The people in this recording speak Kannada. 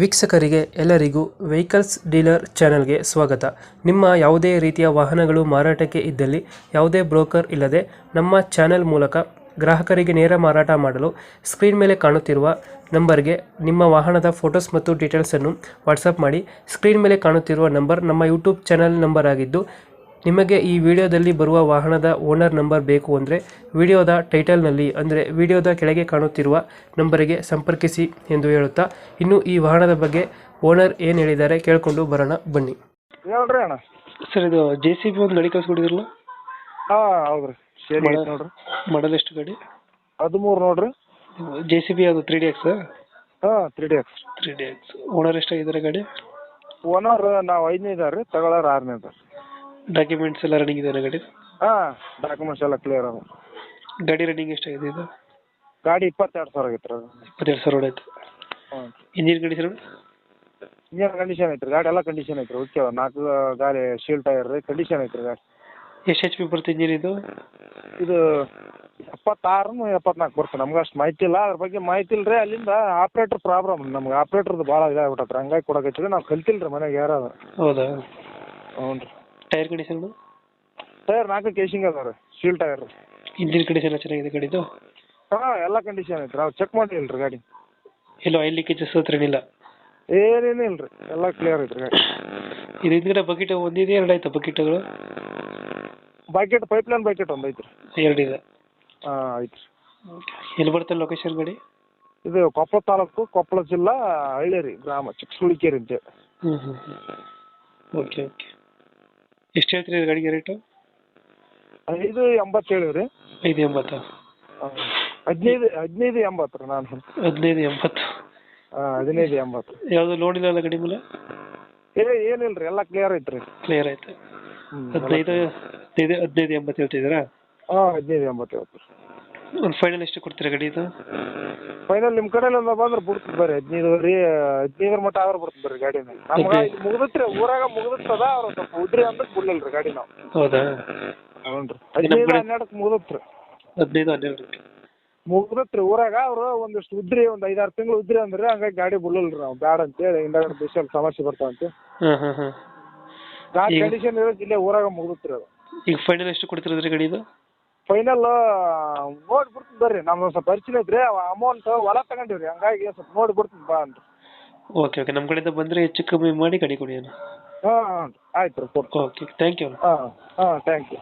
ವೀಕ್ಷಕರಿಗೆ ಎಲ್ಲರಿಗೂ ವೆಹಿಕಲ್ಸ್ ಡೀಲರ್ ಚಾನೆಲ್ಗೆ ಸ್ವಾಗತ. ನಿಮ್ಮ ಯಾವುದೇ ರೀತಿಯ ವಾಹನಗಳು ಮಾರಾಟಕ್ಕೆ ಇದ್ದಲ್ಲಿ ಯಾವುದೇ ಬ್ರೋಕರ್ ಇಲ್ಲದೆ ನಮ್ಮ ಚಾನೆಲ್ ಮೂಲಕ ಗ್ರಾಹಕರಿಗೆ ನೇರ ಮಾರಾಟ ಮಾಡಲು ಸ್ಕ್ರೀನ್ ಮೇಲೆ ಕಾಣುತ್ತಿರುವ ನಂಬರ್ಗೆ ನಿಮ್ಮ ವಾಹನದ ಫೋಟೋಸ್ ಮತ್ತು ಡೀಟೇಲ್ಸನ್ನು ವಾಟ್ಸಪ್ ಮಾಡಿ. ಸ್ಕ್ರೀನ್ ಮೇಲೆ ಕಾಣುತ್ತಿರುವ ನಂಬರ್ ನಮ್ಮ ಯೂಟ್ಯೂಬ್ ಚಾನೆಲ್ ನಂಬರ್ ಆಗಿದ್ದು, ನಿಮಗೆ ಈ ವಿಡಿಯೋದಲ್ಲಿ ಬರುವ ವಾಹನದ ಓನರ್ ನಂಬರ್ ಬೇಕು ಅಂದರೆ ವಿಡಿಯೋದ ಟೈಟಲ್ನಲ್ಲಿ ಅಂದರೆ ವಿಡಿಯೋದ ಕೆಳಗೆ ಕಾಣುತ್ತಿರುವ ನಂಬರಿಗೆ ಸಂಪರ್ಕಿಸಿ ಎಂದು ಹೇಳುತ್ತಾ, ಇನ್ನು ಈ ವಾಹನದ ಬಗ್ಗೆ ಓನರ್ ಏನು ಹೇಳಿದ್ದಾರೆ ಕೇಳಿಕೊಂಡು ಬರೋಣ ಬನ್ನಿ. ಹೇಳ್ರಿ ಅಣ್ಣ. ಸರ್, ಇದು JCB ಒಂದು ಗಾಡಿ ಕಳ್ಸಿಕೊಡಿದ್ರಲ್ಲ? ಹಾಂ ಹೌದ್ರಿ. ಸರಿ ನೋಡ್ರಿ. ಮಾಡಲ್ ಎಷ್ಟು ಗಾಡಿ? 13 ನೋಡ್ರಿ. JCB ಅದು 3DX? ಹಾಂ 3DX. 3DX. ಓನರ್ ಎಷ್ಟಾಗಿದ್ದಾರೆ ಗಾಡಿ? ಓನರ್ ನಾವು 5ನೇ ಇದ್ದಾರೆ, ತಗೊಳ್ಳೋರು 6ನೇ ಇದ್ದಾರೆ. ಡಾಕ್ಯುಮೆಂಟ್ಸ್ ಎಲ್ಲ ರನ್ನಿಂಗ್ ಇದೆ ಗಾಡಿ? ಹಾಂ ಡಾಕ್ಯುಮೆಂಟ್ಸ್ ಎಲ್ಲ ಕ್ಲಿಯರ್ ಅದ. ಗಾಡಿ ರನ್ನಿಂಗ್ ಎಷ್ಟಾಗಿದೆ ಇದು? ಗಾಡಿ 22,000 ಆಗೈತೆ ರೀ. 22,000 ಹೊಡೈತೆ. ಹಾಂ. Engine condition? ಇಂಜಿನ್ ಕಂಡೀಷನ್ ಐತ್ರಿ, ಗಾಡಿ ಎಲ್ಲ ಕಂಡೀಷನ್ ಐತ್ರಿ. ಓಕೆ, 4 ಗಾಡಿ ಶೀಲ್ ಟೈರ್ ರೀ, ಕಂಡೀಷನ್ ಐತ್ರಿ ಗಾಡಿ. ಎಷ್ಟು HP ಬರುತ್ತೆ ಇಂಜಿನ್ ಇದು? ಇದು 76 74 ಬರುತ್ತೆ. ನಮ್ಗೆ ಅಷ್ಟು ಮಾಹಿತಿ ಇಲ್ಲ, ಅದ್ರ ಬಗ್ಗೆ ಮಾಹಿತಿ ಇಲ್ಲ ರೀ. ಅಲ್ಲಿಂದ ಆಪ್ರೇಟ್ರ್ ಪ್ರಾಬ್ಲಮ್, ನಮ್ಗೆ ಆಪ್ರೇಟ್ರದ್ದು ಭಾಳ ಇದಾಗ್ಬಿಟ್ಟತ್ರಿ, ಹಂಗಾಗಿ ಕೊಡಕೈತ್ರಿ. ನಾವು ಕಲ್ತಿಲ್ಲ ರೀ ಮನೆಗೆ ಯಾರು. ಹೌದಾ? ಹ್ಞೂ ರೀ. Tyre condition? ಟೈರ್ 4 ಕೇಸಿಂಗ್ ಅದಾವೆ ರೀ, ಶೀಲ್ ಟೈರ್ ರೀ. ಇಂಜಿನ್ ಕಂಡೀಷನ್ ಚೆನ್ನಾಗಿದೆ ಗಾಡಿದು? ಹಾಂ ಎಲ್ಲ ಕಂಡೀಷನ್ ಐತ್ರಿ, ನಾವು ಚೆಕ್ ಮಾಡಿಲ್ಲ ರೀ ಗಾಡಿ. ಎಲ್ಲೋ ಆಯಿಲ್ ಲೀಕೇಜಸ್ ಹತ್ರ ಏನಿಲ್ಲ? ಏನೇನು ಇಲ್ಲ ರೀ, ಎಲ್ಲ ಕ್ಲಿಯರ್ ಐತ್ರಿ ಗಾಡಿ. ಇದು ಹಿಂದ್ಗಡೆ ಬಕೆಟ್ ಒಂದಿದೆ, ಎರಡು ಆಯ್ತು ಬಕೆಟ್ಗಳು? ಬಕೆಟ್ ಪೈಪ್ಲೈನ್ ಬಕೆಟ್ ಒಂದು ಐತ್ರಿ. ಎರಡಿದೆ? ಹಾಂ ಐತ್ರಿ. ಎಲ್ಲಿ ಬರುತ್ತೆ ಲೊಕೇಶನ್ ಗಾಡಿ? ಇದು ಕೊಪ್ಪಳ ತಾಲೂಕು, ಕೊಪ್ಪಳ ಜಿಲ್ಲಾ, ಹಳ್ಳಿರಿ ಗ್ರಾಮ, ಚಿಕ್ಕಸುಳಿಕೇರಿ ಅಂತೇಳಿ. Okay okay. ಎಷ್ಟು ಹೇಳ್ತೀರಿ ಗಾಡಿಗೆ ರೇಟು? 580 ಹೇಳಿವ್ರಿ. 580? ಹಾಂ 1580 ರೀ ನಾನು. 1580? ಹಾಂ 1580. ಯಾವುದು ಲೋನ್ ಇಲ್ಲ ಗಾಡಿ ಮೇಲೆ? ಏನಿಲ್ಲ ರೀ, ಎಲ್ಲ ಕ್ಲಿಯರ್ ಐತ್ರಿ. ಕ್ಲಿಯರ್ ಆಯ್ತು. 1580 ಹೇಳ್ತಿದ್ದೀರಾ? ಹಾಂ 1580 ಹೇಳ್ತೀರಿ. ಒಂದು ಫೈನಲ್ ಎಷ್ಟು ಕೊಡ್ತೀರಾ ಗಾಡಿ ಇದು? ಫೈನಲ್ ನಿಮ್ಮ ಕಡೆಯಿಂದ ಬಂದ್ರೆ ಬಿಡ್ತದೆ ಬರ್ರಿ. 15 ಮಟ್ಟ ಆದ್ರೆ ಬಿಡ್ತದೆ ಬರ್ರಿ ಗಾಡಿನ. ನಮ್ಗೆ ಇದು ಮುಗ್ದತ್ರಿ, ಊರಾಗ ಮುಗ್ದತ್ತದ. ಅವ್ರು ಸ್ವಲ್ಪ ಉದ್ರಿ ಅಂದ್ರೆ ಬಿಡ್ಲಿಲ್ಲ ರೀ ಗಾಡಿ ನಾವು. ಹೌದಾ? ಹ್ಞೂ ರೀ. 15-12 ಮುಗ್ದತ್ರಿ. 15-12 ಮುಗ್ದತ್ರಿ ಊರಾಗ. ಅವರು ಒಂದಿಷ್ಟು ಉದ್ರಿ, ಒಂದು 5-6 ತಿಂಗಳು ಉದ್ರಿ ಅಂದ್ರೆ, ಹಂಗಾಗಿ ಗಾಡಿ ಬಿಡಲ್ಲ ರೀ ನಾವು, ಬ್ಯಾಡ ಅಂತೇಳಿ. ಹಿಂದಾಗಡೆ ಬಿಸಿಲು ಸಮಸ್ಯೆ ಬರ್ತಾವಂತ ಗಾಡಿ ಕಂಡೀಷನ್ ಇರೋದು ಇಲ್ಲೇ ಊರಾಗ ಮುಗ್ದತ್ರಿ ಅದು. ಈಗ ಫೈನಲ್ ಎಷ್ಟು ಕೊಡ್ತಿರೋದ್ರಿ ಗಾಡಿ ಇದು? ಫೈನಲ್ ನೋಡಿ ಬಿಡ್ತೀನಿ ಬರ್ರಿ. ನಮ್ದು ಸ್ವಲ್ಪ ಪರಿಚಯ ಐತ್ರಿ, ಅಮೌಂಟ್ ಹೊಲ ತಗೊಂಡಿವ್ರಿ, ಹಂಗಾಗಿ ಸ್ವಲ್ಪ ನೋಡಿ ಬಿಡ್ತೀನಿ ಬಾ ಅಂತ. ಓಕೆ ಓಕೆ, ನಮ್ಮ ಕಡೆಯಿಂದ ಬಂದರೆ ಹೆಚ್ಚು ಕಮ್ಮಿ ಮಾಡಿ ಗಾಡಿ ಕೊಡಿ ಅಣ್ಣ. ಹಾಂ ಆಯ್ತು ರೀ. Okay, thank you. ಹಾಂ ಥ್ಯಾಂಕ್ ಯು.